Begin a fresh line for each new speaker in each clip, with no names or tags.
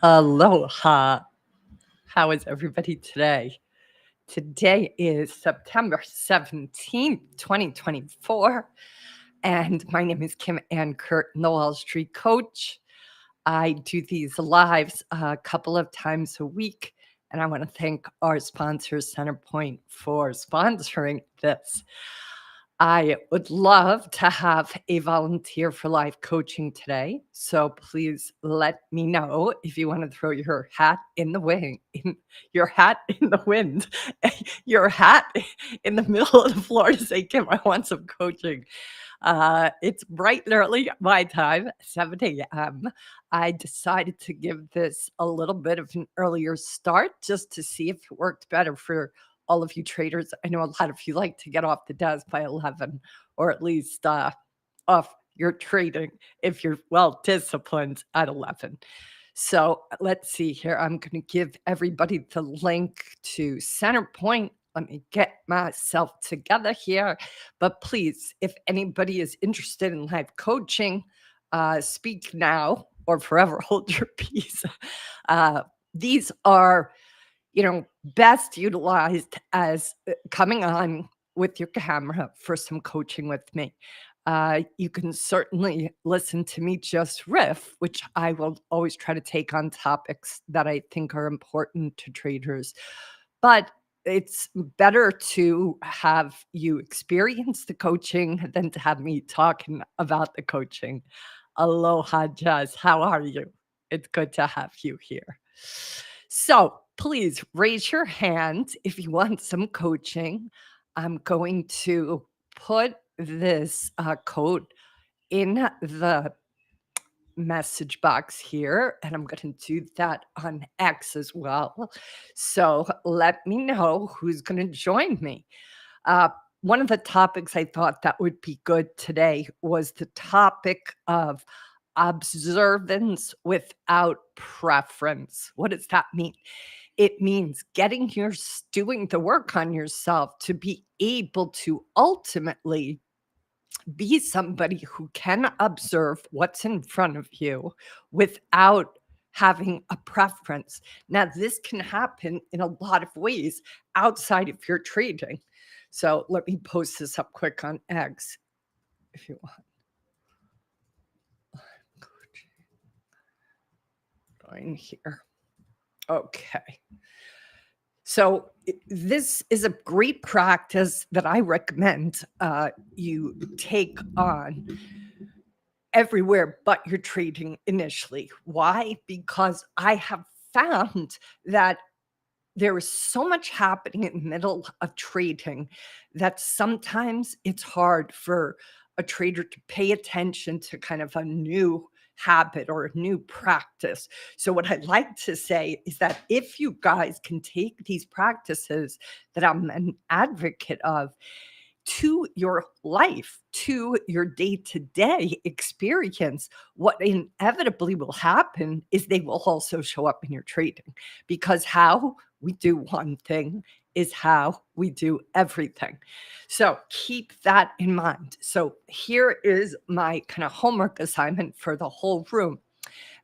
Aloha. How is everybody today? Today is September 17th, 2024, and my name is Kim Ann Curtin, the Wall Street Coach. I do these lives a couple of times a week, and I want to thank our sponsor, Centerpoint, for sponsoring this. I would love to have a volunteer for life coaching today. So please let me know if you want to throw your hat in the wind, your hat in the wind, your hat in the middle of the floor to say, Kim, I want some coaching. It's bright and early my time, 7 a.m. I decided to give this a little bit of an earlier start just to see if it worked better for all of you traders. I know a lot of you like to get off the desk by 11 or at least off your trading if you're well disciplined at 11. So let's see here. I'm going to give everybody the link to Centerpoint. Let me get myself together here. But please, if anybody is interested in live coaching, speak now or forever hold your peace. These are best utilized as coming on with your camera for some coaching with me. You can certainly listen to me just riff, which I will always try to take on topics that I think are important to traders. But it's better to have you experience the coaching than to have me talking about the coaching. Aloha, Jazz. How are you? It's good to have you here. So please raise your hand if you want some coaching. I'm going to put this code in the message box here, and I'm going to do that on X as well. So let me know who's going to join me. One of the topics I thought that would be good today was the topic of observance without preference. What does that mean? It means doing the work on yourself to be able to ultimately be somebody who can observe what's in front of you without having a preference. Now, this can happen in a lot of ways outside of your trading. So let me post this up quick on X if you want. Going here. Okay. So this is a great practice that I recommend you take on everywhere but your trading initially. Why? Because I have found that there is so much happening in the middle of trading that sometimes it's hard for a trader to pay attention to kind of a new habit or a new practice. So what I'd like to say is that if you guys can take these practices that I'm an advocate of to your life, to your day-to-day experience, what inevitably will happen is they will also show up in your trading, because how we do one thing is how we do everything. So keep that in mind. So here is my kind of homework assignment for the whole room.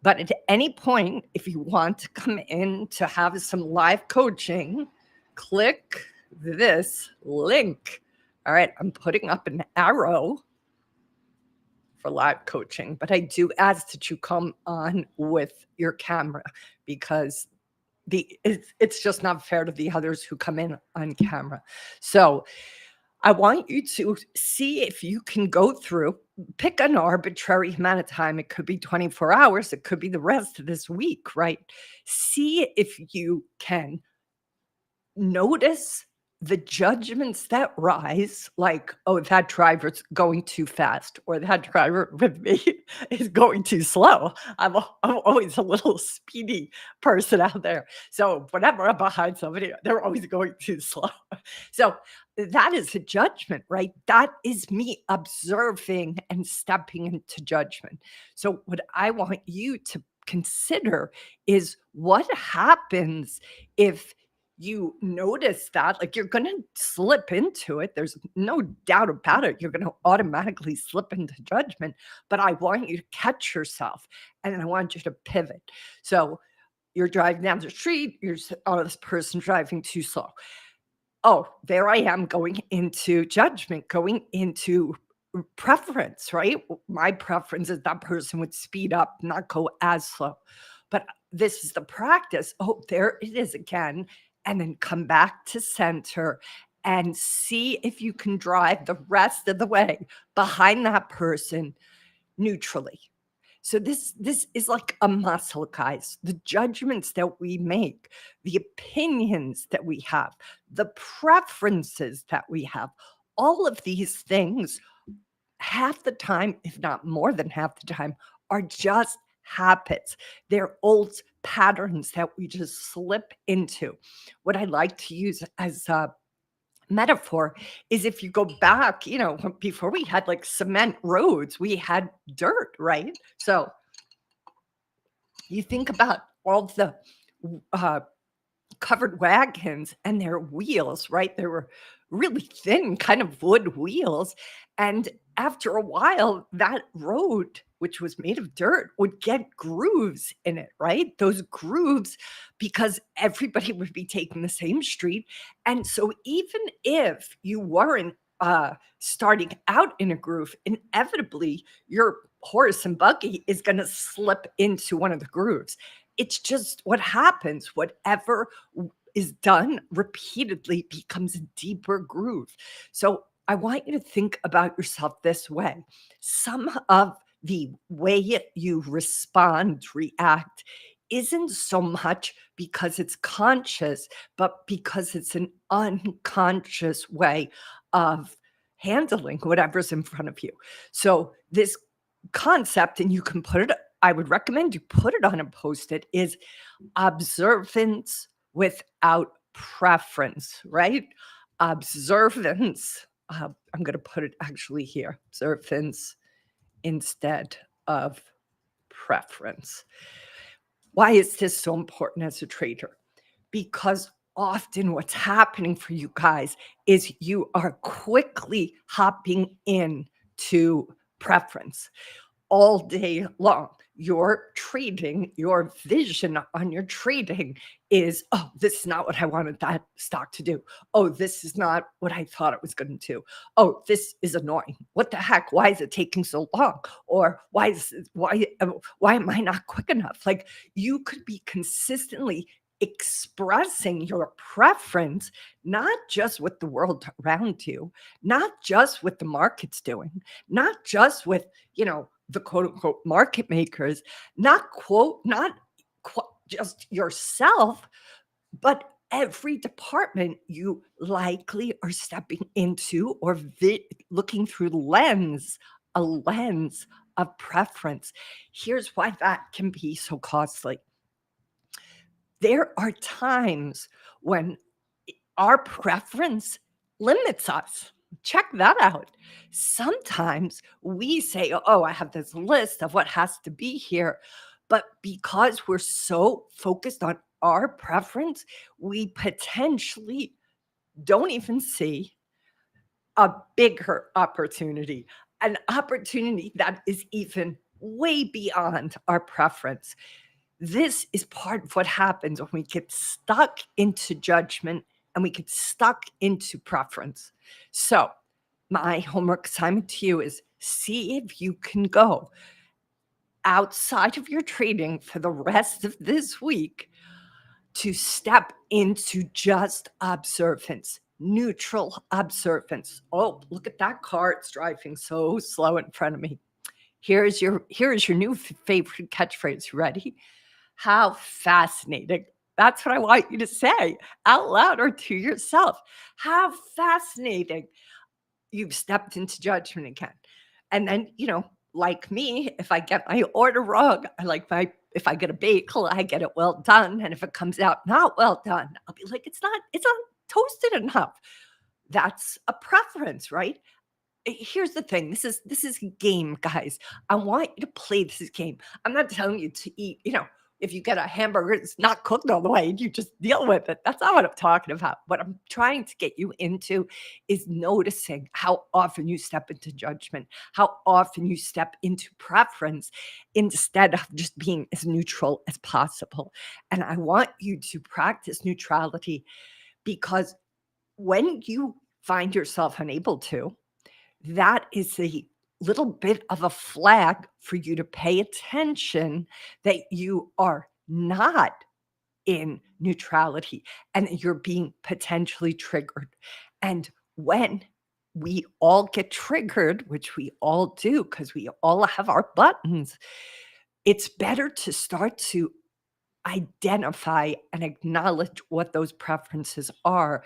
But at any point, if you want to come in to have some live coaching, click this link. All right, I'm putting up an arrow for live coaching, but I do ask that you come on with your camera, because it's just not fair to the others who come in on camera. So I want you to see if you can go through, pick an arbitrary amount of time. It could be 24 hours. It could be the rest of this week, right? See if you can notice the judgments that rise, like, oh, that driver's going too fast, or that driver with me is going too slow. I'm always a little speedy person out there. So whenever I'm behind somebody, they're always going too slow. So that is a judgment, right? That is me observing and stepping into judgment. So what I want you to consider is what happens if you notice that, like, you're going to slip into it. There's no doubt about it. You're going to automatically slip into judgment, but I want you to catch yourself and I want you to pivot. So You're driving down the street, oh, this person driving too slow. Oh, there I am going into judgment, going into preference, right? My preference is that person would speed up, not go as slow. But this is the practice. Oh, there it is again. And then come back to center and see if you can drive the rest of the way behind that person neutrally. So this is like a muscle, guys. The judgments that we make, the opinions that we have, the preferences that we have, all of these things, half the time, if not more than half the time, are just habits. They're old patterns that we just slip into. What I like to use as a metaphor is if you go back, before we had like cement roads, we had dirt, right? So you think about all the uh, covered wagons and their wheels, right? They were really thin, kind of wood wheels. And after a while, that road, which was made of dirt, would get grooves in it, right? Those grooves, because everybody would be taking the same street. And so even if you weren't starting out in a groove, inevitably your horse and buggy is going to slip into one of the grooves. It's just what happens. Whatever is done repeatedly becomes a deeper groove. So I want you to think about yourself this way. Some of the way you respond, react, isn't so much because it's conscious, but because it's an unconscious way of handling whatever's in front of you. So this concept, and you can put it, I would recommend you put it on a post-it, is observance without preference, right? Observance. I'm going to put it actually here. Observance instead of preference. Why is this so important as a trader? Because often what's happening for you guys is you are quickly hopping in to preference all day long. Your trading, your vision on your trading is, oh, this is not what I wanted that stock to do. Oh, this is not what I thought it was going to do. Oh, this is annoying. What the heck? Why is it taking so long? Or why am I not quick enough? Like, you could be consistently expressing your preference, not just with the world around you, not just with the markets doing, not just with, the quote unquote market makers, not just yourself, but every department you likely are stepping into or looking through a lens of preference. Here's why that can be so costly. There are times when our preference limits us. Check that out. Sometimes we say, oh, I have this list of what has to be here. But because we're so focused on our preference, we potentially don't even see a bigger opportunity, an opportunity that is even way beyond our preference. This is part of what happens when we get stuck into judgment and we get stuck into preference. So, my homework assignment to you is see if you can go outside of your trading for the rest of this week to step into just observance, neutral observance. Oh, look at that car. It's driving so slow in front of me. Here is your new favorite catchphrase. Ready? How fascinating. That's what I want you to say out loud or to yourself. How fascinating. You've stepped into judgment again. And then, like me, if I get my order wrong, if I get a bagel, I get it well done. And if it comes out not well done, I'll be like, it's not toasted enough. That's a preference, right? Here's the thing. This is a game, guys. I want you to play this game. I'm not telling you to eat, if you get a hamburger, it's not cooked all the way, you just deal with it. That's not what I'm talking about. What I'm trying to get you into is noticing how often you step into judgment, how often you step into preference instead of just being as neutral as possible. And I want you to practice neutrality because when you find yourself unable to, that is a little bit of a flag for you to pay attention that you are not in neutrality and that you're being potentially triggered. And when we all get triggered, which we all do because we all have our buttons, it's better to start to identify and acknowledge what those preferences are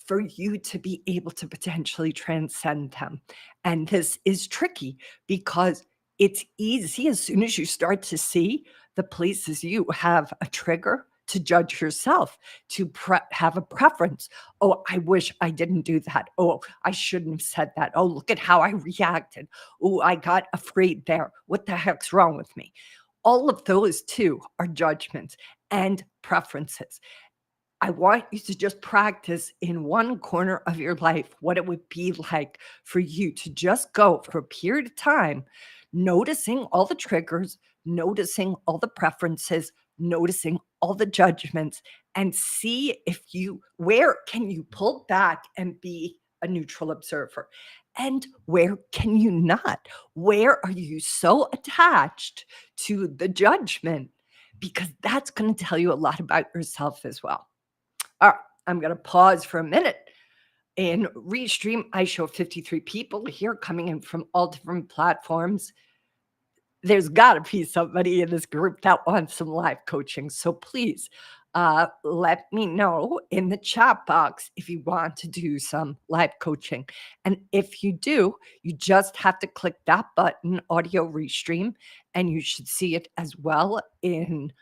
for you to be able to potentially transcend them. And this is tricky because it's easy as soon as you start to see the places you have a trigger to judge yourself, to have a preference. Oh, I wish I didn't do that. Oh, I shouldn't have said that. Oh, look at how I reacted. Oh, I got afraid there. What the heck's wrong with me? All of those too are judgments and preferences. I want you to just practice in one corner of your life what it would be like for you to just go for a period of time, noticing all the triggers, noticing all the preferences, noticing all the judgments, and see where can you pull back and be a neutral observer? And where can you not? Where are you so attached to the judgment? Because that's going to tell you a lot about yourself as well. All right, I'm going to pause for a minute. In Restream, I show 53 people here coming in from all different platforms. There's got to be somebody in this group that wants some live coaching. So please let me know in the chat box if you want to do some live coaching. And if you do, you just have to click that button, Audio Restream, and you should see it as well in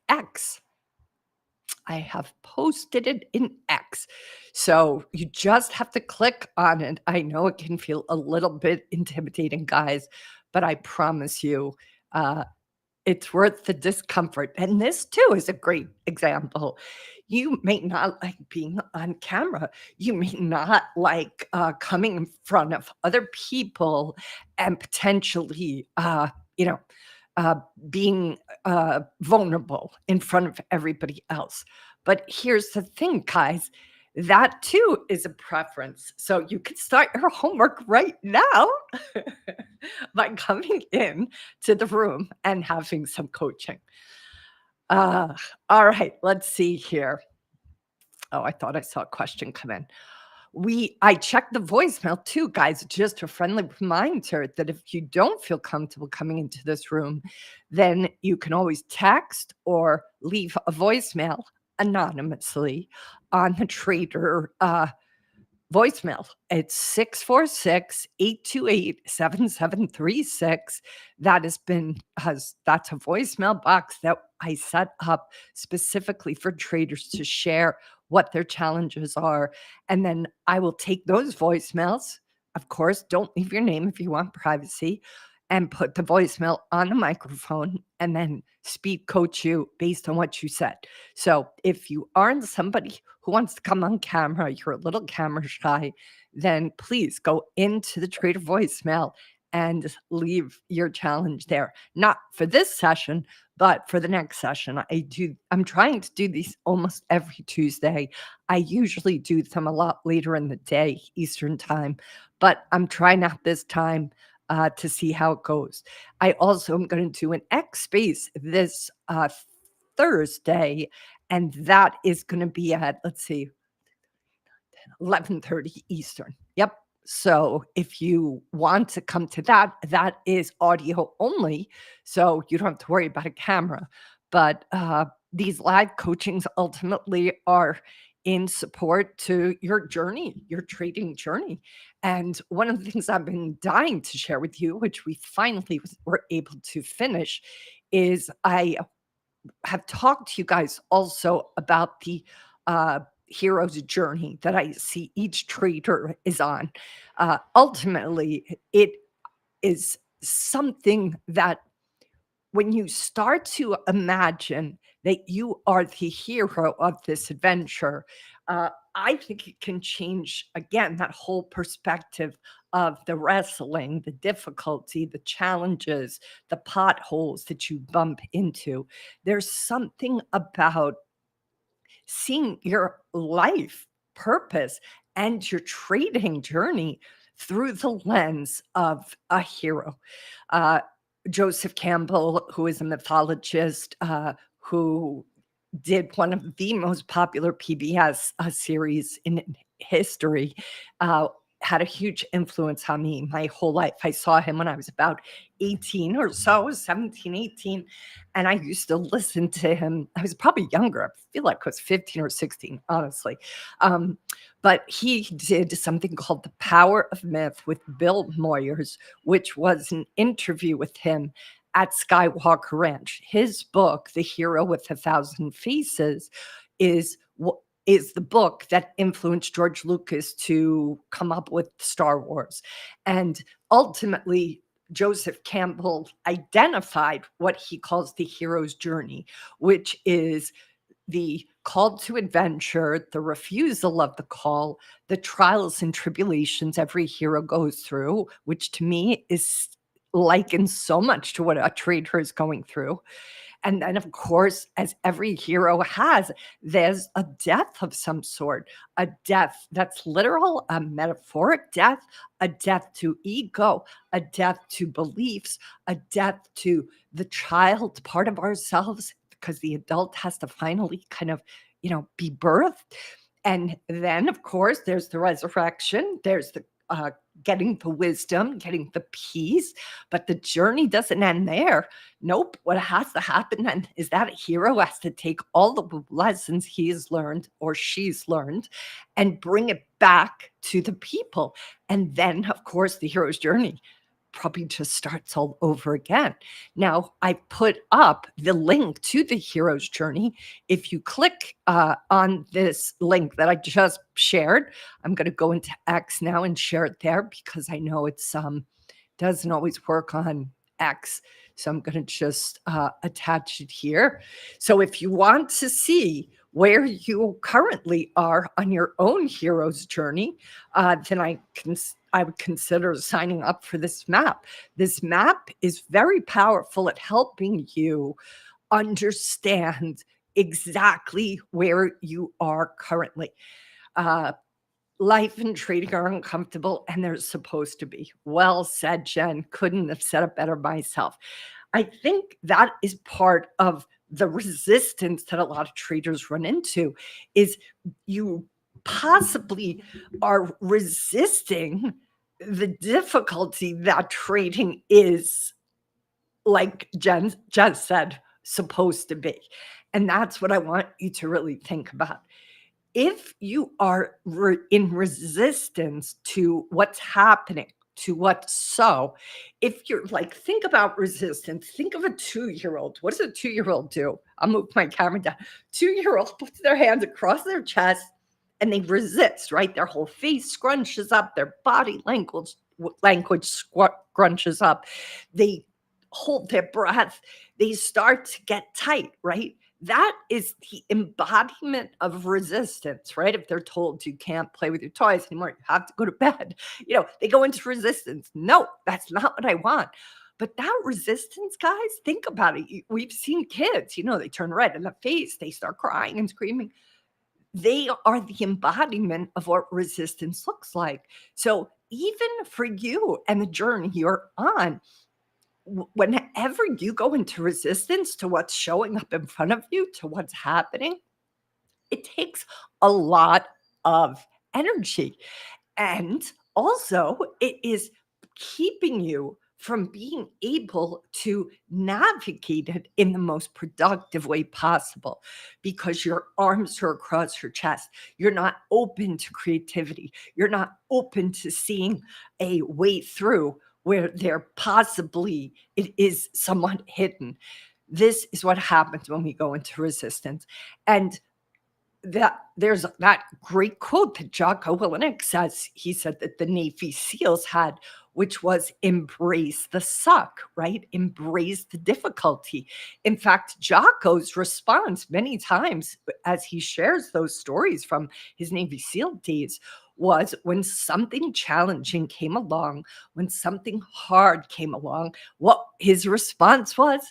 X. I have posted it in X. So you just have to click on it. I know it can feel a little bit intimidating, guys, but I promise you, it's worth the discomfort. And this too is a great example. You may not like being on camera. You may not like coming in front of other people and potentially, uh, being vulnerable in front of everybody else. But here's the thing, guys. That too is a preference. So you can start your homework right now by coming in to the room and having some coaching. All right, let's see here. Oh, I thought I saw a question come in. I checked the voicemail too, guys. Just a friendly reminder that if you don't feel comfortable coming into this room, then you can always text or leave a voicemail anonymously on the Trader voicemail. It's 646-828-7736. That's a voicemail box that I set up specifically for traders to share what their challenges are. And then I will take those voicemails. Of course, don't leave your name if you want privacy, and put the voicemail on the microphone and then speed coach you based on what you said. So if you aren't somebody who wants to come on camera, you're a little camera shy, then please go into the Trader voicemail and leave your challenge there. Not for this session, but for the next session. I'm trying to do these almost every Tuesday. I usually do them a lot later in the day, Eastern time, but I'm trying out this time to see how it goes. I also am going to do an X space this Thursday, and that is going to be at, let's see, 11:30 Eastern. Yep. So if you want to come to that, that is audio only. So you don't have to worry about a camera. But these live coachings ultimately are in support to your journey, your trading journey. And one of the things I've been dying to share with you, which we finally were able to finish, is I have talked to you guys also about the hero's journey that I see each trader is on. Ultimately, it is something that when you start to imagine that you are the hero of this adventure, I think it can change again that whole perspective of the wrestling, the difficulty, the challenges, the potholes that you bump into. There's something about seeing your life purpose and your trading journey through the lens of a hero. Uh, Joseph Campbell, who is a mythologist, who did one of the most popular PBS series in history, uh, had a huge influence on me my whole life. I saw him when I was about 18 or so, 17, 18, and I used to listen to him. I was probably younger. I feel like I was 15 or 16, honestly. Um, but he did something called The Power of Myth with Bill Moyers, which was an interview with him at Skywalker Ranch. His book, The Hero with a Thousand Faces, is is the book that influenced George Lucas to come up with Star Wars. And ultimately, Joseph Campbell identified what he calls the hero's journey, which is the call to adventure, the refusal of the call, the trials and tribulations every hero goes through, which to me is likened so much to what a trader is going through. And then, of course, as every hero has, there's a death of some sort, a death that's literal, a metaphoric death, a death to ego, a death to beliefs, a death to the child part of ourselves, because the adult has to finally kind of, be birthed. And then, of course, there's the resurrection, there's the getting the wisdom, getting the peace, but the journey doesn't end there. Nope. What has to happen then is that a hero has to take all the lessons he's learned or she's learned and bring it back to the people. And then, of course, the hero's journey probably just starts all over again. Now, I put up the link to the hero's journey. If you click on this link that I just shared, I'm going to go into X now and share it there because I know it's doesn't always work on X. So I'm going to just attach it here. So if you want to see where you currently are on your own hero's journey, then I would consider signing up for this map. This map is very powerful at helping you understand exactly where you are currently. Uh, Life and trading are uncomfortable, and they're supposed to be. Well said, Jen. Couldn't have said it better myself. I think that is part of the resistance that a lot of traders run into is you possibly are resisting the difficulty that trading is, like Jen just said, supposed to be. And that's what I want you to really think about. If you are in resistance to what's happening, to what's so, if you're like, think about resistance, think of a 2-year-old. What does a 2-year-old do? I'll move my camera down. 2-year-old puts their hands across their chest and they resist, right? Their whole face scrunches up, their body language scrunches up. They hold their breath. They start to get tight, right? That is the embodiment of resistance, right? If they're told you can't play with your toys anymore, you have to go to bed. They go into resistance. No, that's not what I want. But that resistance, guys, think about it. We've seen kids, they turn red in the face, they start crying and screaming. They are the embodiment of what resistance looks like. So even for you and the journey you're on, whenever you go into resistance to what's showing up in front of you, to what's happening, it takes a lot of energy. And also, it is keeping you from being able to navigate it in the most productive way possible because your arms are across your chest. You're not open to creativity. You're not open to seeing a way through where it is somewhat hidden. This is what happens when we go into resistance. And there's that great quote that Jocko Willink says. He said that the Navy SEALs had which was embrace the suck, right? Embrace the difficulty. In fact, Jocko's response many times as he shares those stories from his Navy SEAL days was when something challenging came along, when something hard came along, what his response was?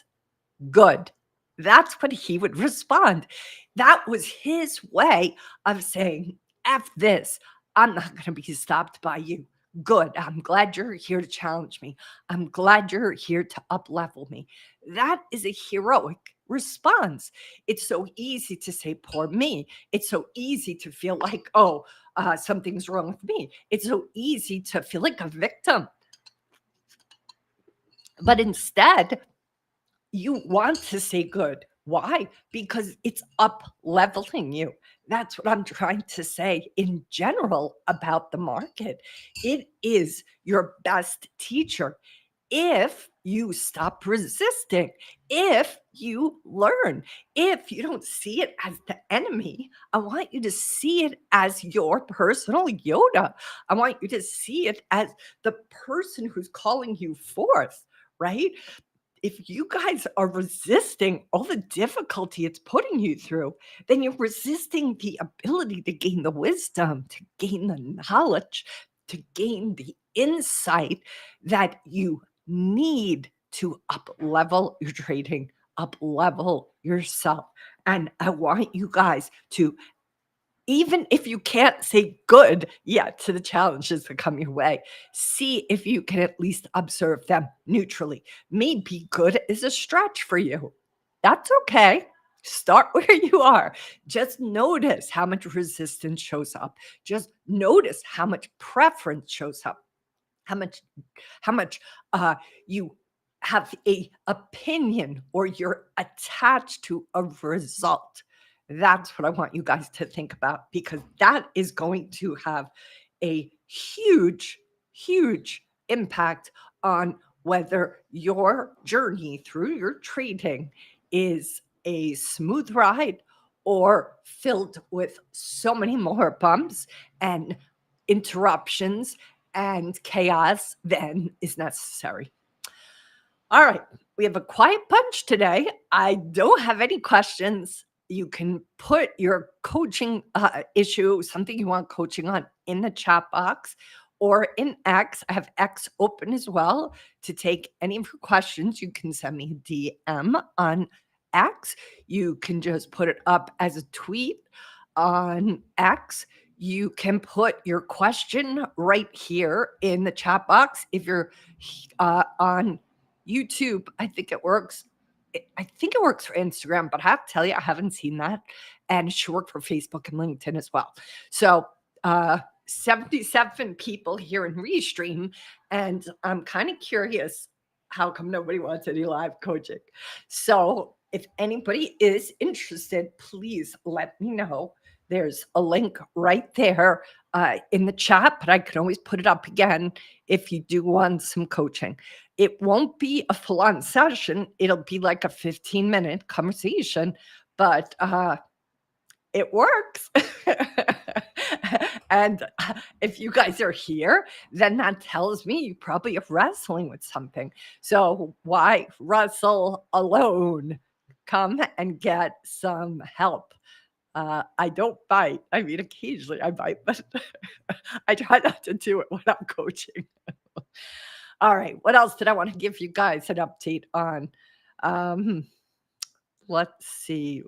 Good. That's what he would respond. That was his way of saying, F this. I'm not going to be stopped by you. Good. I'm glad you're here to challenge me. I'm glad you're here to up level me. That is a heroic response. It's so easy to say, poor me. It's so easy to feel like, something's wrong with me. It's so easy to feel like a victim. But instead, you want to say good. Why? Because it's up leveling you. That's what I'm trying to say in general about the market. It is your best teacher if you stop resisting, if you learn, if you don't see it as the enemy. I want you to see it as your personal Yoda. I want you to see it as the person who's calling you forth, right? If you guys are resisting all the difficulty it's putting you through, then you're resisting the ability to gain the wisdom, to gain the knowledge, to gain the insight that you need to up level your trading, up level yourself. And I want you guys to, even if you can't say good yet to the challenges that come your way, see if you can at least observe them neutrally. Maybe good is a stretch for you. That's okay. Start where you are. Just notice how much resistance shows up. Just notice how much preference shows up. How much you have a opinion or you're attached to a result. That's what I want you guys to think about, because that is going to have a huge impact on whether your journey through your trading is a smooth ride or filled with so many more bumps and interruptions and chaos than is necessary. All right, we have a quiet bunch today. I don't have any questions. You can put your coaching issue, something you want coaching on, in the chat box or in X. I have X open as well to take any of your questions. You can send me a DM on X. You can just put it up as a tweet on X. You can put your question right here in the chat box. If you're on YouTube, I think it works. I think it works for Instagram, but I have to tell you, I haven't seen that. And it should work for Facebook and LinkedIn as well. So 77 people here in Restream. And I'm kind of curious, how come nobody wants any live coaching? So if anybody is interested, please let me know. There's a link right there in the chat, but I can always put it up again if you do want some coaching. It won't be a full-on session. It'll be like a 15-minute conversation, but it works. And if you guys are here, then that tells me you probably are wrestling with something. So why wrestle alone? Come and get some help. I don't bite. I mean, occasionally I bite, but I try not to do it when I'm coaching. All right. What else did I want to give you guys an update on? Let's see.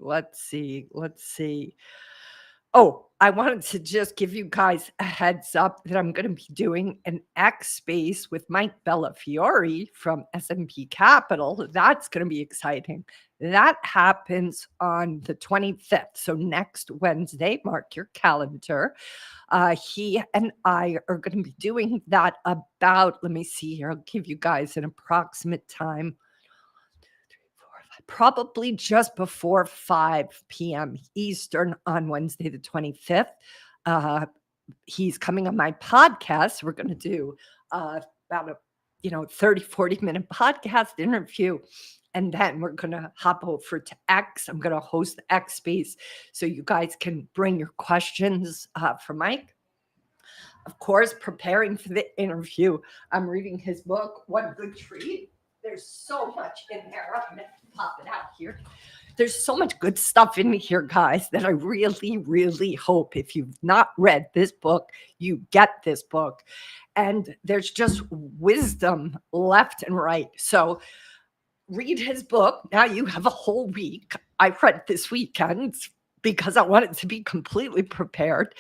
Oh, I wanted to just give you guys a heads up that I'm going to be doing an X space with Mike Bellafiore from S&P Capital. That's going to be exciting. That happens on the 25th. So next Wednesday, mark your calendar. He and I are going to be doing that about, let me see here, I'll give you guys an approximate time. Probably just before 5 p.m. Eastern on Wednesday, the 25th. He's coming on my podcast. We're going to do about a 30, 40-minute podcast interview. And then we're going to hop over to X. I'm going to host the X space so you guys can bring your questions for Mike. of course, preparing for the interview, I'm reading his book, One Good Trade. There's so much in there. I'm going to pop it out here. There's so much good stuff in here, guys, that I really, really hope if you've not read this book, you get this book. And there's just wisdom left and right. So read his book. Now you have a whole week. I read it this weekend because I wanted to be completely prepared.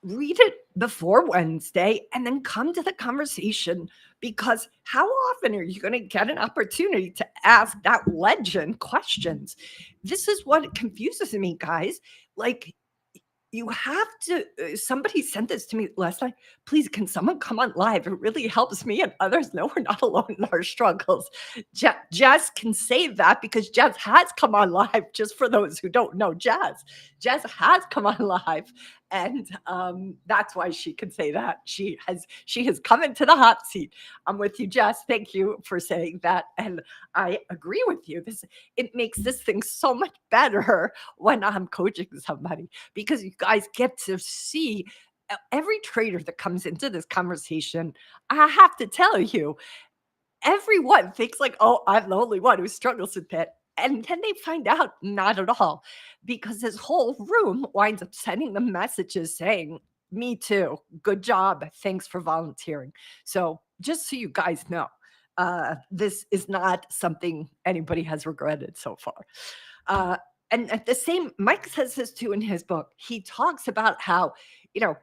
Read it before Wednesday and then come to the conversation, because how often are you going to get an opportunity to ask that legend questions? This is what confuses me, guys. Like, you have to, somebody sent this to me last night. Please, can someone come on live? It really helps me and others know we're not alone in our struggles. Jazz can say that because Jazz has come on live. Just for those who don't know, Jazz has come on live, and that's why she can say that. She has come into the hot seat. I'm with you, Jazz. Thank you for saying that, and I agree with you. It makes this thing so much better when I'm coaching somebody, because you guys get to see every trader that comes into this conversation. I have to tell you, everyone thinks like, oh, I'm the only one who struggles with it. And then they find out not at all, because this whole room winds up sending them messages saying, me too. Good job. Thanks for volunteering. So just so you guys know, this is not something anybody has regretted so far. And at the same, Mike says this too in his book. He talks about how,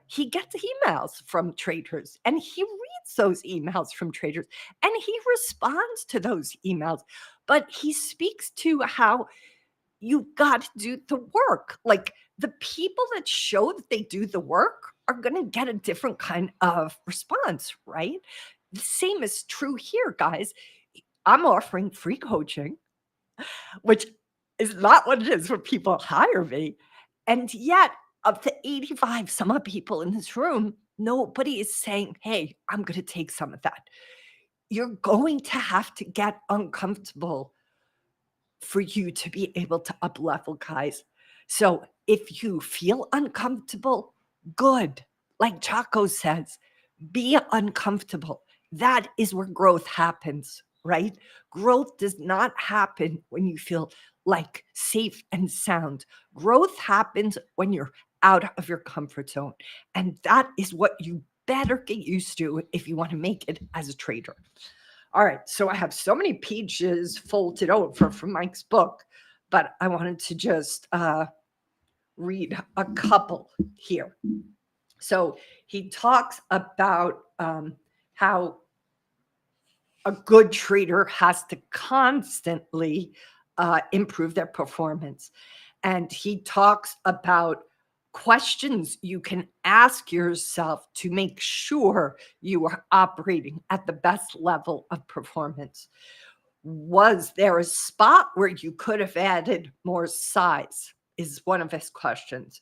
he gets emails from traders and he reads those emails from traders and he responds to those emails. But he speaks to how you got to do the work. Like, the people that show that they do the work are going to get a different kind of response, right? The same is true here, guys. I'm offering free coaching, which is not what it is when people hire me. And yet, of the 85 some odd people in this room, nobody is saying, hey, I'm going to take some of that. You're going to have to get uncomfortable for you to be able to up level, guys. So if you feel uncomfortable, good. Like Chaco says, be uncomfortable. That is where growth happens, right? Growth does not happen when you feel like safe and sound. Growth happens when you're out of your comfort zone. And that is what you better get used to if you want to make it as a trader. All right, so I have so many pages folded over from Mike's book, but I wanted to just read a couple here. So he talks about how a good trader has to constantly improve their performance. And he talks about questions you can ask yourself to make sure you are operating at the best level of performance. Was there a spot where you could have added more size? Is one of his questions.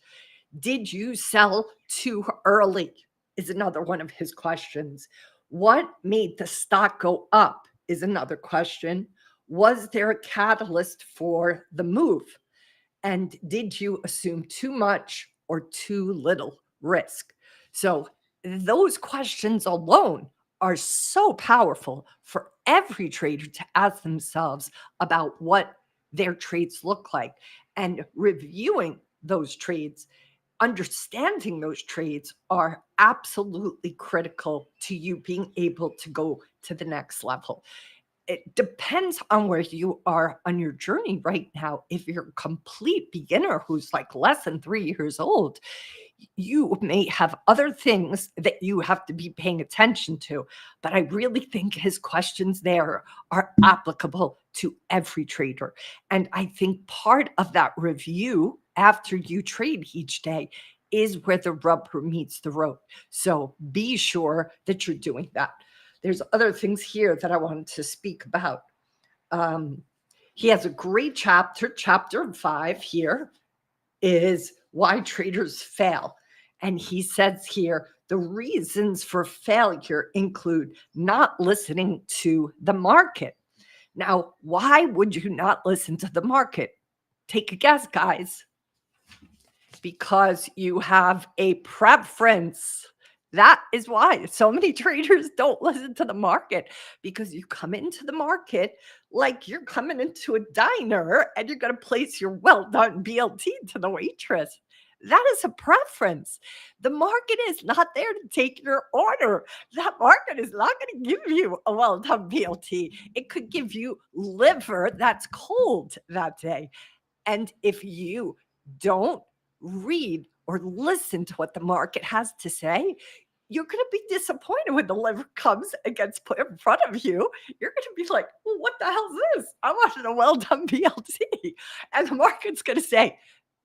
Did you sell too early? Is another one of his questions. What made the stock go up? Is another question. Was there a catalyst for the move? And did you assume too much or too little risk? So those questions alone are so powerful for every trader to ask themselves about what their trades look like, and reviewing those trades, understanding those trades are absolutely critical to you being able to go to the next level. It depends on where you are on your journey right now. If you're a complete beginner who's like less than 3 years old, you may have other things that you have to be paying attention to. But I really think his questions there are applicable to every trader. And I think part of that review after you trade each day is where the rubber meets the road. So be sure that you're doing that. There's other things here that I wanted to speak about. He has a great chapter. Chapter 5 here is why traders fail. And he says here, the reasons for failure include not listening to the market. Now, why would you not listen to the market? Take a guess, guys. because you have a preference. That is why so many traders don't listen to the market, because you come into the market like you're coming into a diner and you're going to place your well done BLT to the waitress. That is a preference. The market is not there to take your order. That market is not going to give you a well done BLT. It could give you liver that's cold that day. And if you don't read or listen to what the market has to say, you're going to be disappointed when the liver comes and gets put in front of you. You're going to be like, well, what the hell is this? I wanted a well done BLT. And the market's going to say,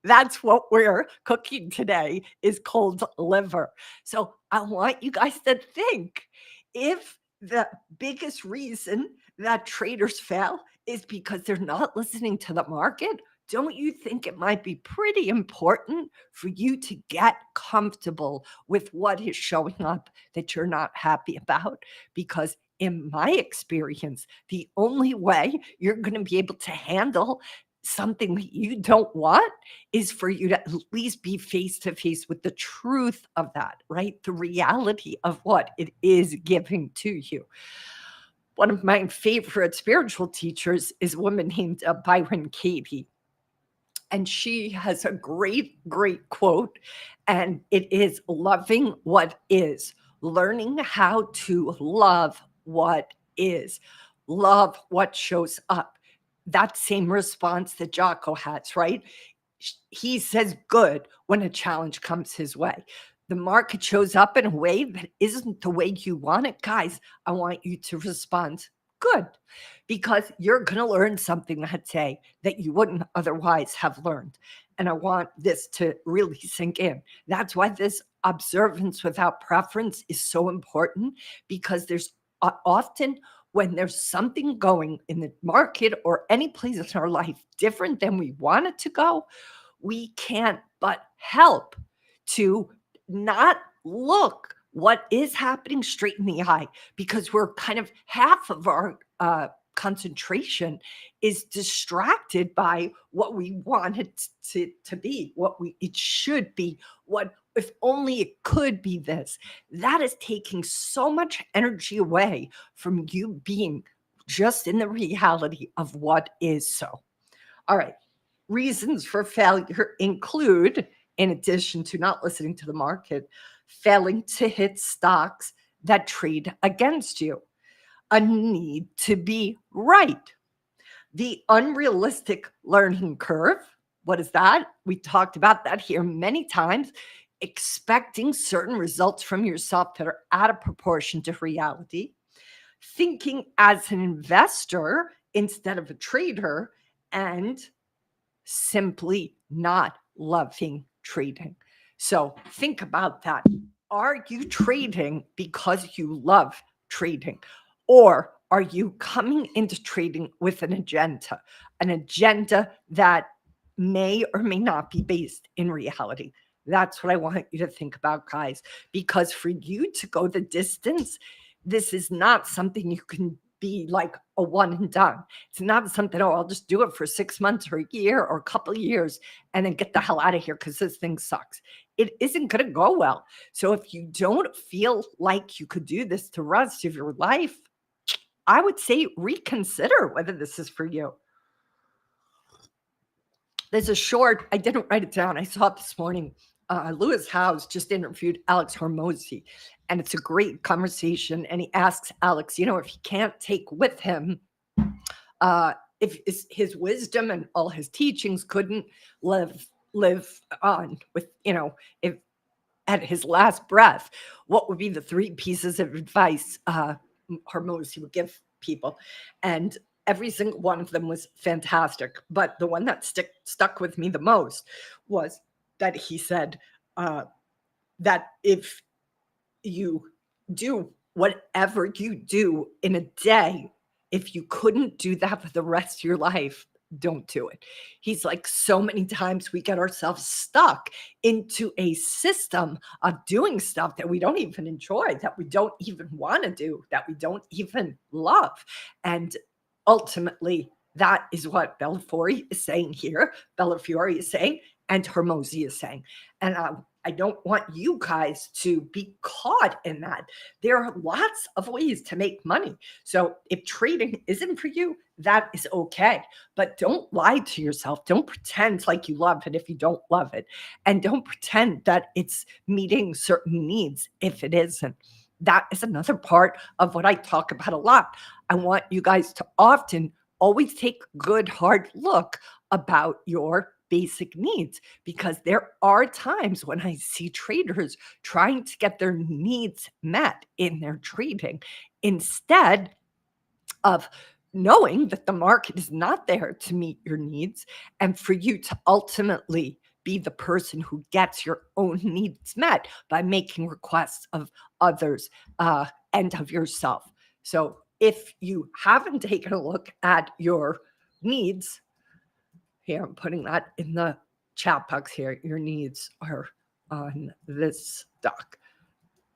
that's what we're cooking today is cold liver. So I want you guys to think, if the biggest reason that traders fail is because they're not listening to the market, don't you think it might be pretty important for you to get comfortable with what is showing up that you're not happy about? Because in my experience, the only way you're going to be able to handle something that you don't want is for you to at least be face to face with the truth of that, right? The reality of what it is giving to you. One of my favorite spiritual teachers is a woman named Byron Katie. And she has a great, great quote. And it is loving what is, learning how to love what is, love what shows up. That same response that Jocko has, right? He says good when a challenge comes his way. The market shows up in a way that isn't the way you want it. Guys, I want you to respond good, because you're going to learn something that day that you wouldn't otherwise have learned. And I want this to really sink in. That's why this observance without preference is so important, because there's often, when there's something going in the market or any place in our life different than we want it to go, we can't but help to not look what is happening straight in the eye, because we're kind of half of our concentration is distracted by what we want it to be, it should be, what if only it could be this. That is taking so much energy away from you being just in the reality of what is. So, all right. Reasons for failure include, in addition to not listening to the market, failing to hit stocks that trade against you, a need to be right, the unrealistic learning curve. What is that? We talked about that here many times. Expecting certain results from yourself that are out of proportion to reality, thinking as an investor instead of a trader, and simply not loving trading. So think about that. Are you trading because you love trading? Or are you coming into trading with an agenda that may or may not be based in reality? That's what I want you to think about, guys, because for you to go the distance, this is not something you can be like a one and done. It's not something, oh, I'll just do it for 6 months or a year or a couple of years and then get the hell out of here because this thing sucks. It isn't going to go well. So if you don't feel like you could do this the rest of your life, I would say reconsider whether this is for you. There's a short, I didn't write it down, I saw it this morning. Lewis Howes just interviewed Alex Hormozi, and it's a great conversation. And he asks Alex, if he can't take with him, if his wisdom and all his teachings couldn't live on with, if at his last breath, what would be the 3 pieces of advice Hormozi would give people? And every single one of them was fantastic. But the one that stuck with me the most was that he said that if you do whatever you do in a day, if you couldn't do that for the rest of your life, don't do it. He's like, so many times we get ourselves stuck into a system of doing stuff that we don't even enjoy, that we don't even want to do, that we don't even love. And ultimately, that is what Bellafiore is saying here. Bellafiore is saying, and Hormozi is saying. And I don't want you guys to be caught in that. There are lots of ways to make money. So if trading isn't for you, that is okay. But don't lie to yourself. Don't pretend like you love it if you don't love it. And don't pretend that it's meeting certain needs if it isn't. That is another part of what I talk about a lot. I want you guys to often always take a good hard look about your basic needs, because there are times when I see traders trying to get their needs met in their trading instead of knowing that the market is not there to meet your needs, and for you to ultimately be the person who gets your own needs met by making requests of others and of yourself. So if you haven't taken a look at your needs, here, I'm putting that in the chat box here. Your needs are on this doc.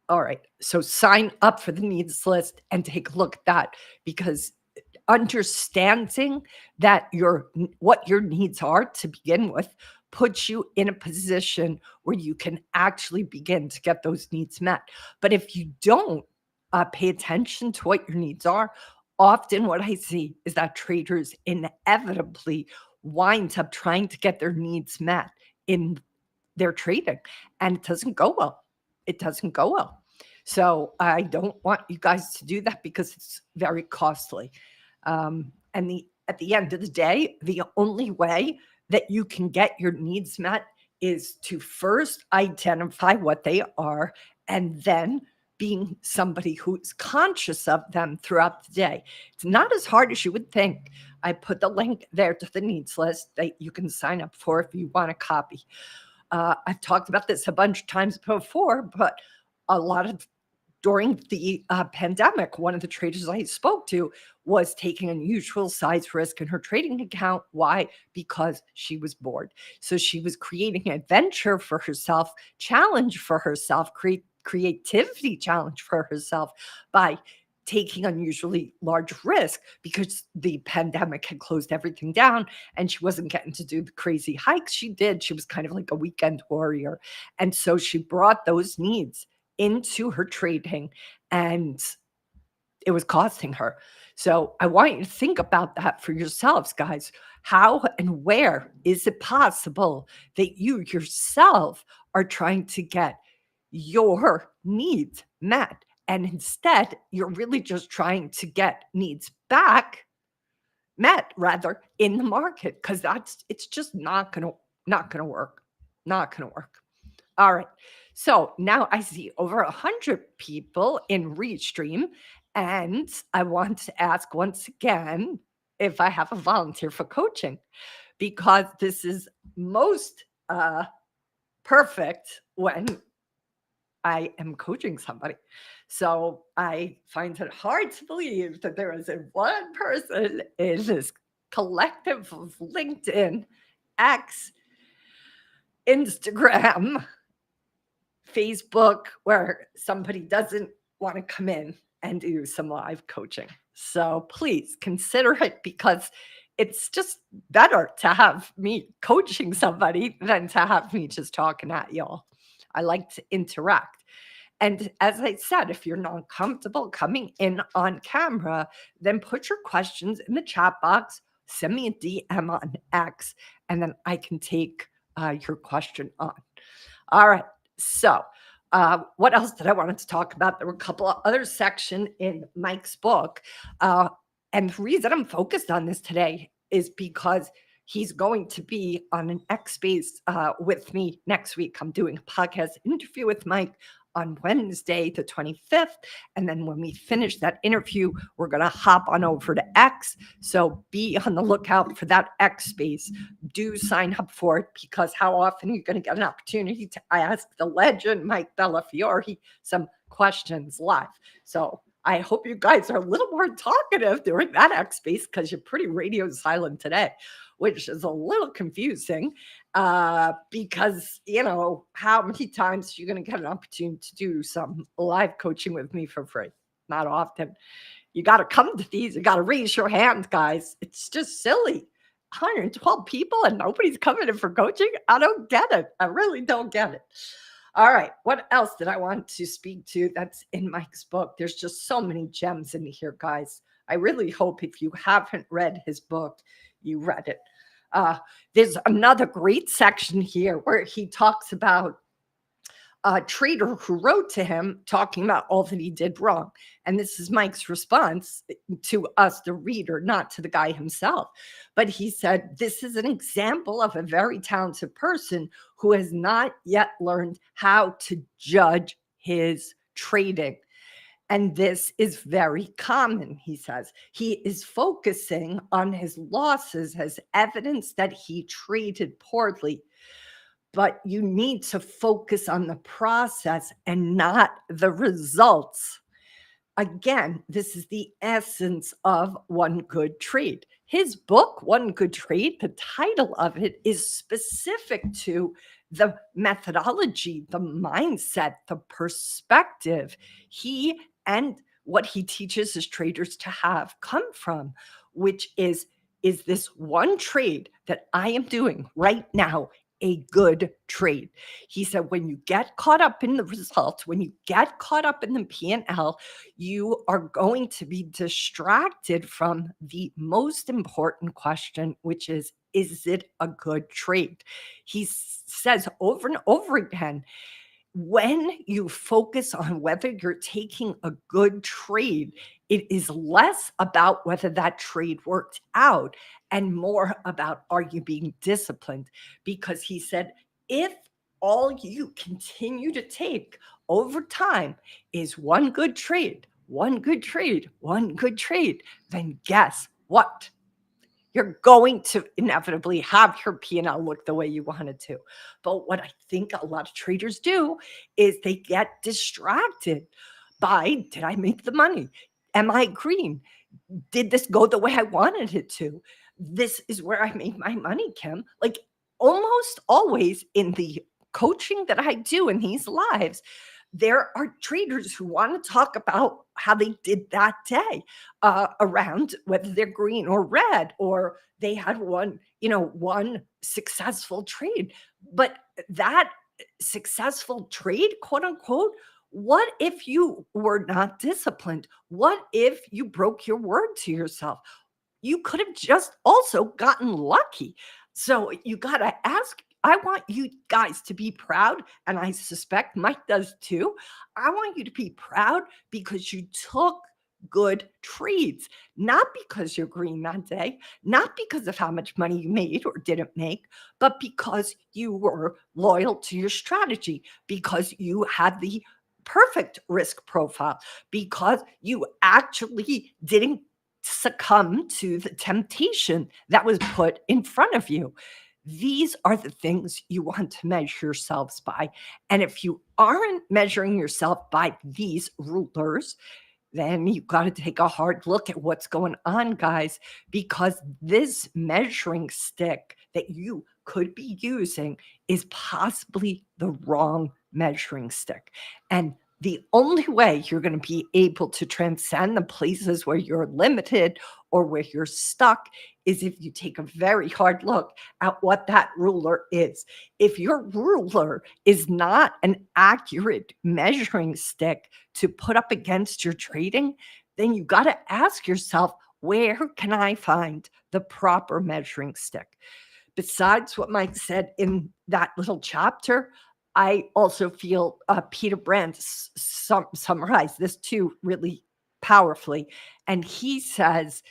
All right. So sign up for the needs list and take a look at that, because understanding that what your needs are to begin with puts you in a position where you can actually begin to get those needs met. But if you don't pay attention to what your needs are, often what I see is that traders inevitably wind up trying to get their needs met in their trading, and it doesn't go well. It doesn't go well. So I don't want you guys to do that, because it's very costly. And at the end of the day, the only way that you can get your needs met is to first identify what they are, and then being somebody who's conscious of them throughout the day. It's not as hard as you would think. I put the link there to the needs list that you can sign up for if you want a copy. I've talked about this a bunch of times before, but a lot of during the pandemic, one of the traders I spoke to was taking unusual size risk in her trading account. Why? Because she was bored. So she was creating an adventure for herself, challenge for herself, creativity challenge for herself by taking unusually large risk, because the pandemic had closed everything down and she wasn't getting to do the crazy hikes she did. She was kind of like a weekend warrior. And so she brought those needs into her trading, and it was costing her. So I want you to think about that for yourselves, guys. How and where is it possible that you yourself are trying to get your needs met, and instead you're really just trying to get needs met rather in the market? Because it's just not gonna work. Not gonna work. All right. So now I see over 100 people in Restream, and I want to ask once again if I have a volunteer for coaching, because this is most perfect when I am coaching somebody. So I find it hard to believe that there isn't one person in this collective of LinkedIn, X, Instagram, Facebook, where somebody doesn't want to come in and do some live coaching. So please consider it, because it's just better to have me coaching somebody than to have me just talking at y'all. I like to interact. And as I said, if you're not comfortable coming in on camera, then put your questions in the chat box, send me a DM on X, and then I can take your question on. All right. So, what else did I wanted to talk about? There were a couple of other sections in Mike's book. And the reason I'm focused on this today is because he's going to be on an X Space with me next week. I'm doing a podcast interview with Mike on Wednesday, the 25th. And then when we finish that interview, we're going to hop on over to X. So be on the lookout for that X Space. Do sign up for it, because how often are you going to get an opportunity to ask the legend Mike Bellafiore some questions live? So I hope you guys are a little more talkative during that X Space, because you're pretty radio silent today, which is a little confusing, because, how many times are you going to get an opportunity to do some live coaching with me for free? Not often. You got to come to these. You got to raise your hand, guys. It's just silly. 112 people and nobody's coming in for coaching? I don't get it. I really don't get it. All right. What else did I want to speak to that's in Mike's book? There's just so many gems in here, guys. I really hope if you haven't read his book, you read it. There's another great section here where he talks about a trader who wrote to him talking about all that he did wrong. And this is Mike's response to us, the reader, not to the guy himself. But he said, this is an example of a very talented person who has not yet learned how to judge his trading. And this is very common, he says. He is focusing on his losses as evidence that he traded poorly. But you need to focus on the process and not the results. Again, this is the essence of One Good Trade. His book, One Good Trade, the title of it is specific to the methodology, the mindset, the perspective he and what he teaches his traders to have come from, which is this one trade that I am doing right now a good trade? He said, when you get caught up in the results, when you get caught up in the P&L, you are going to be distracted from the most important question, which is it a good trade? He says over and over again, when you focus on whether you're taking a good trade, it is less about whether that trade worked out and more about, are you being disciplined? Because he said, if all you continue to take over time is one good trade, one good trade, one good trade, then guess what? You're going to inevitably have your P&L look the way you want it to. But what I think a lot of traders do is they get distracted by, did I make the money? Am I green? Did this go the way I wanted it to? This is where I make my money, Kim. Like almost always in the coaching that I do in these lives, there are traders who want to talk about how they did that day around whether they're green or red, or they had one successful trade. But that successful trade, quote unquote, what if you were not disciplined? What if you broke your word to yourself? You could have just also gotten lucky. So you got to ask. I want you guys to be proud, and I suspect Mike does too. I want you to be proud because you took good trades, not because you're green that day, not because of how much money you made or didn't make, but because you were loyal to your strategy, because you had the perfect risk profile, because you actually didn't succumb to the temptation that was put in front of you. These are the things you want to measure yourselves by. And if you aren't measuring yourself by these rulers, then you've got to take a hard look at what's going on, guys, because this measuring stick that you could be using is possibly the wrong measuring stick. And the only way you're going to be able to transcend the places where you're limited or where you're stuck is if you take a very hard look at what that ruler is. If your ruler is not an accurate measuring stick to put up against your trading, then you got to ask yourself, where can I find the proper measuring stick? Besides what Mike said in that little chapter, I also feel Peter Brandt summarized this too really powerfully. And he says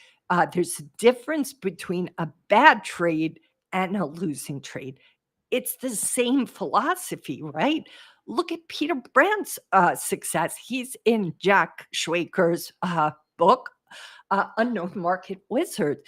there's a difference between a bad trade and a losing trade. It's the same philosophy, right? Look at Peter Brandt's success. He's in Jack Schwaker's book, Unknown Market Wizard.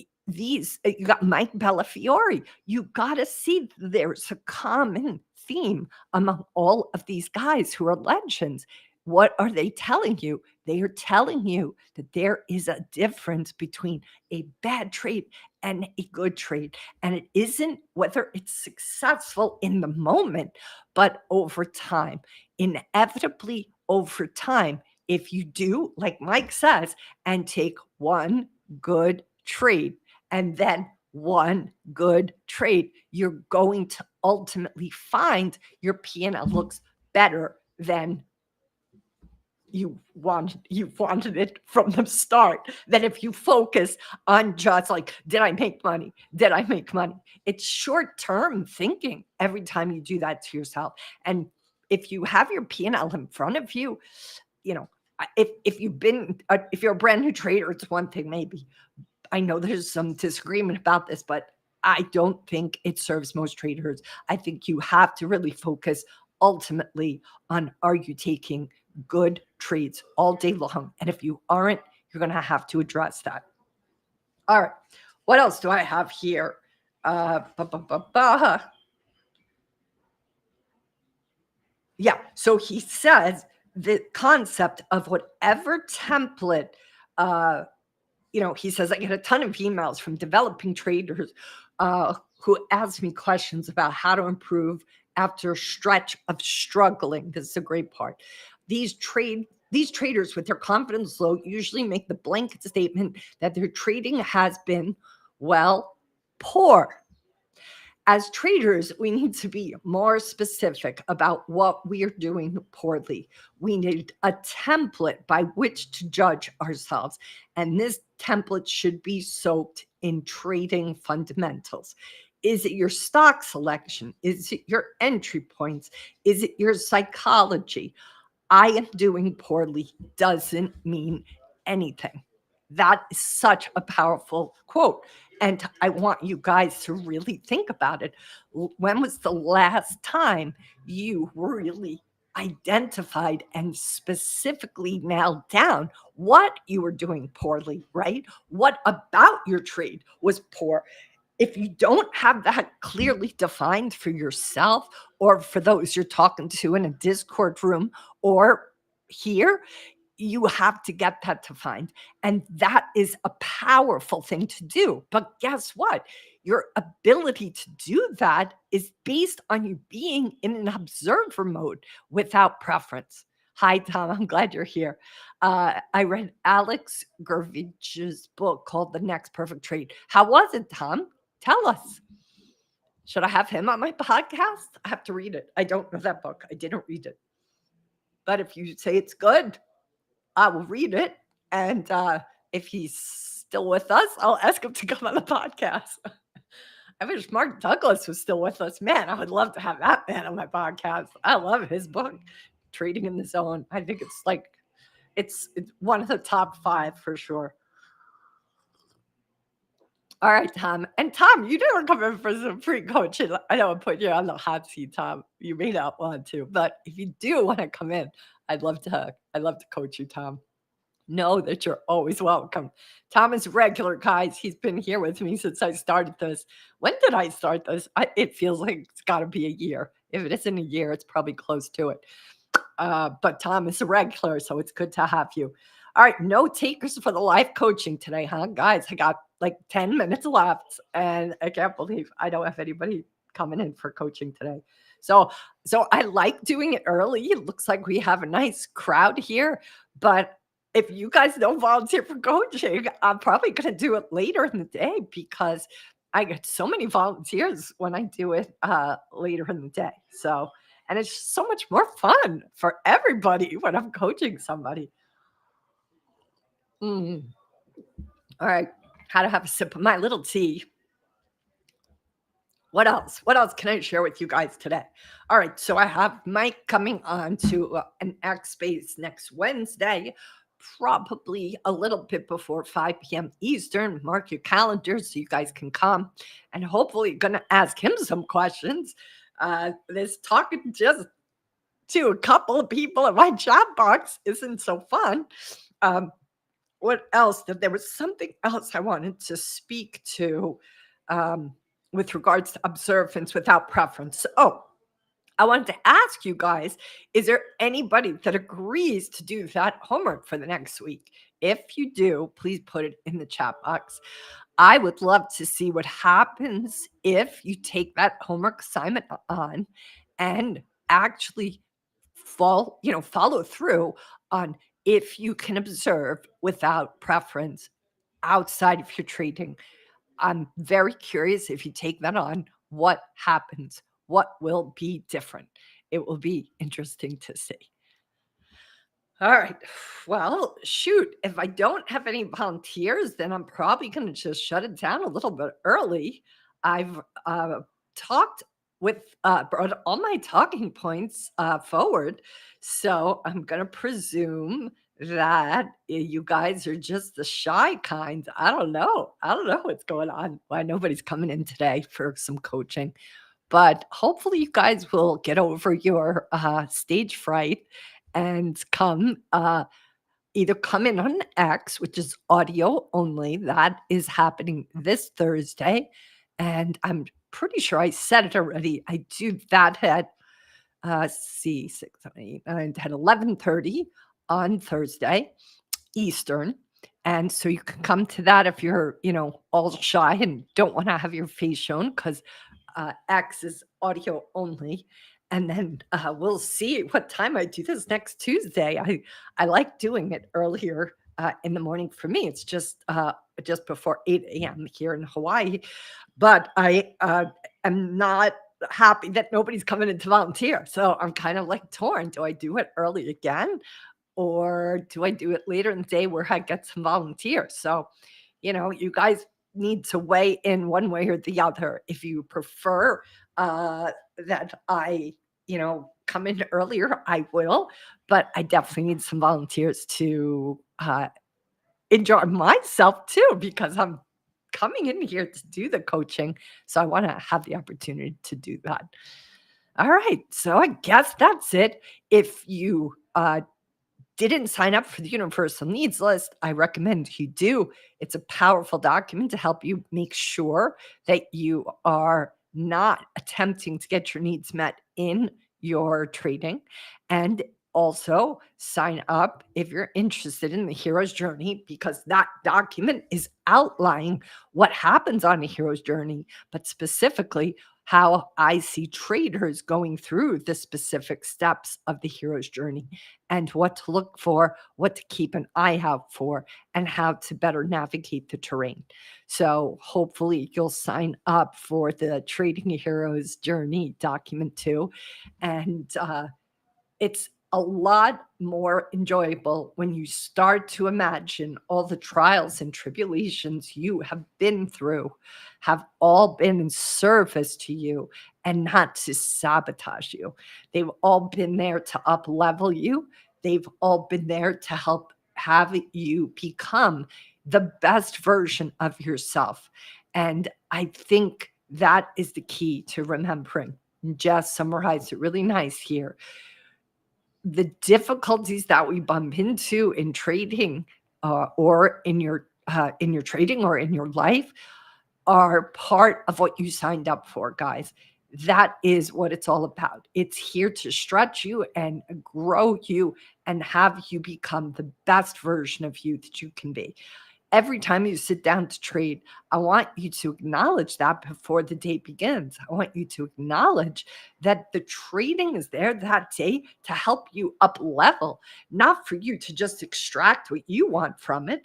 You got Mike Bellafiore. You got to see there's a common theme among all of these guys who are legends. What are they telling you? They are telling you that there is a difference between a bad trade and a good trade. And it isn't whether it's successful in the moment, but over time. Inevitably, over time, if you do, like Mike says, and take one good trade and then one good trade, you're going to ultimately find your P&L looks better than you wanted it from the start. Than if you focus on just like, did I make money? Did I make money? It's short-term thinking every time you do that to yourself. And if you have your P&L in front of you, you know, if you've been if you're a brand new trader, it's one thing maybe. I know there's some disagreement about this, but I don't think it serves most traders. I think you have to really focus ultimately on, are you taking good trades all day long? And if you aren't, you're going to have to address that. All right. What else do I have here? Yeah. So he says the concept of whatever template, he says, I get a ton of emails from developing traders who ask me questions about how to improve after a stretch of struggling. This is a great part. These traders with their confidence low usually make the blanket statement that their trading has been, well, poor. As traders, we need to be more specific about what we are doing poorly. We need a template by which to judge ourselves. And this template should be soaked in trading fundamentals. Is it your stock selection? Is it your entry points? Is it your psychology? I am doing poorly doesn't mean anything. That is such a powerful quote. And I want you guys to really think about it. When was the last time you really identified and specifically nailed down what you were doing poorly, right? What about your trade was poor? If you don't have that clearly defined for yourself or for those you're talking to in a Discord room or here, you have to get that defined. And that is a powerful thing to do. But guess what? Your ability to do that is based on you being in an observer mode without preference. Hi, Tom. I'm glad you're here. I read Alex Gervich's book called The Next Perfect Trade. How was it, Tom? Tell us. Should I have him on my podcast? I have to read it. I don't know that book. I didn't read it. But if you say it's good, I will read it. And if he's still with us, I'll ask him to come on the podcast. I wish Mark Douglas was still with us. Man, I would love to have that man on my podcast. I love his book, Trading in the Zone. I think it's one of the top 5 for sure. All right, Tom. And Tom, you never come in for some free coaching. I know I put you on the hot seat, Tom. You may not want to, but if you do want to come in, I'd love to coach you, Tom. Know that you're always welcome. Tom is regular, guys. He's been here with me since I started this. When did I start this? It feels like it's got to be a year. If it isn't a year, it's probably close to it. But Tom is a regular, so it's good to have you. All right, no takers for the live coaching today, huh? Guys, I got like 10 minutes left, and I can't believe I don't have anybody coming in for coaching today. So I like doing it early. It looks like we have a nice crowd here, but if you guys don't volunteer for coaching, I'm probably going to do it later in the day because I get so many volunteers when I do it later in the day. So, and it's just so much more fun for everybody when I'm coaching somebody. All right. How to have a sip of my little tea. What else? What else can I share with you guys today? All right. So I have Mike coming on to an X Space next Wednesday, probably a little bit before 5 p.m. Eastern. Mark your calendars so you guys can come. And hopefully going to ask him some questions. This talking just to a couple of people in my chat box isn't so fun. What else? There was something else I wanted to speak to with regards to observance without preference. Oh, I wanted to ask you guys, is there anybody that agrees to do that homework for the next week? If you do, please put it in the chat box. I would love to see what happens if you take that homework assignment on and actually follow through on if you can observe without preference outside of your trading. I'm very curious if you take that on, what happens? What will be different? It will be interesting to see. All right. Well, shoot, if I don't have any volunteers, then I'm probably going to just shut it down a little bit early. I've talked brought all my talking points forward. So I'm going to presume that you guys are just the shy kind. I don't know. I don't know what's going on. Why nobody's coming in today for some coaching. But hopefully, you guys will get over your stage fright and either come in on X, which is audio only. That is happening this Thursday. And I'm pretty sure I said it already. I do that at see 6, 7, 8, 9, 10, 11:30 on Thursday Eastern. And so you can come to that if you're, all shy and don't want to have your face shown, because X is audio only. And then we'll see what time I do this next Tuesday. I like doing it earlier in the morning. For me, it's just before 8 a.m. here in Hawaii. But I am not happy that nobody's coming in to volunteer. So I'm kind of like torn. Do I do it early again? Or do I do it later in the day where I get some volunteers? So, you guys need to weigh in one way or the other. If you prefer that I, come in earlier, I will. But I definitely need some volunteers to enjoy myself too, because I'm coming in here to do the coaching. So I want to have the opportunity to do that. All right. So I guess that's it. If you didn't sign up for the Universal Needs List, I recommend you do. It's a powerful document to help you make sure that you are not attempting to get your needs met in your trading. And also sign up if you're interested in the hero's journey, because that document is outlining what happens on a hero's journey, but specifically how I see traders going through the specific steps of the hero's journey and what to look for, what to keep an eye out for, and how to better navigate the terrain. So hopefully you'll sign up for the Trading Heroes Journey document too. And it's a lot more enjoyable when you start to imagine all the trials and tribulations you have been through have all been in service to you and not to sabotage you. They've all been there to up level you. They've all been there to help have you become the best version of yourself. And I think that is the key to remembering. Just summarize it really nice here. The difficulties that we bump into in trading or in your trading or in your life are part of what you signed up for, guys. That is what it's all about. It's here to stretch you and grow you and have you become the best version of you that you can be. Every time you sit down to trade, I want you to acknowledge that before the day begins. I want you to acknowledge that the trading is there that day to help you up level, not for you to just extract what you want from it.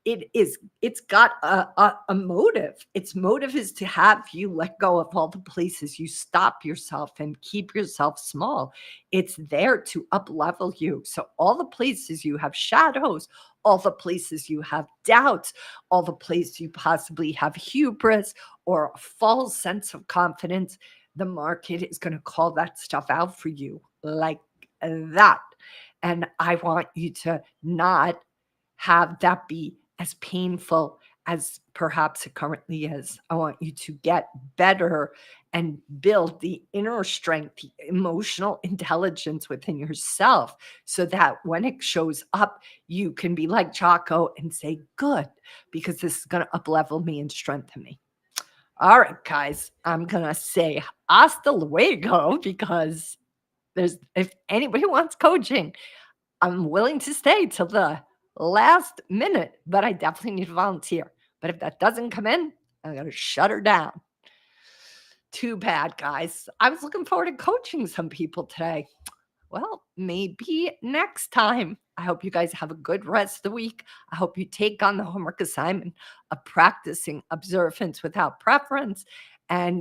It's got a motive. Its motive is to have you let go of all the places you stop yourself and keep yourself small. It's there to up level you. So all the places you have shadows, all the places you have doubts, all the places you possibly have hubris or a false sense of confidence, the market is going to call that stuff out for you like that. And I want you to not have that be as painful as perhaps it currently is. I want you to get better and build the inner strength, the emotional intelligence within yourself, so that when it shows up, you can be like Jocko and say, good, because this is going to up level me and strengthen me. All right, guys, I'm going to say hasta luego, because if anybody wants coaching, I'm willing to stay till the last minute, but I definitely need a volunteer. But if that doesn't come in, I'm going to shut her down. Too bad, guys. I was looking forward to coaching some people today. Well, maybe next time. I hope you guys have a good rest of the week. I hope you take on the homework assignment of practicing observance without preference. And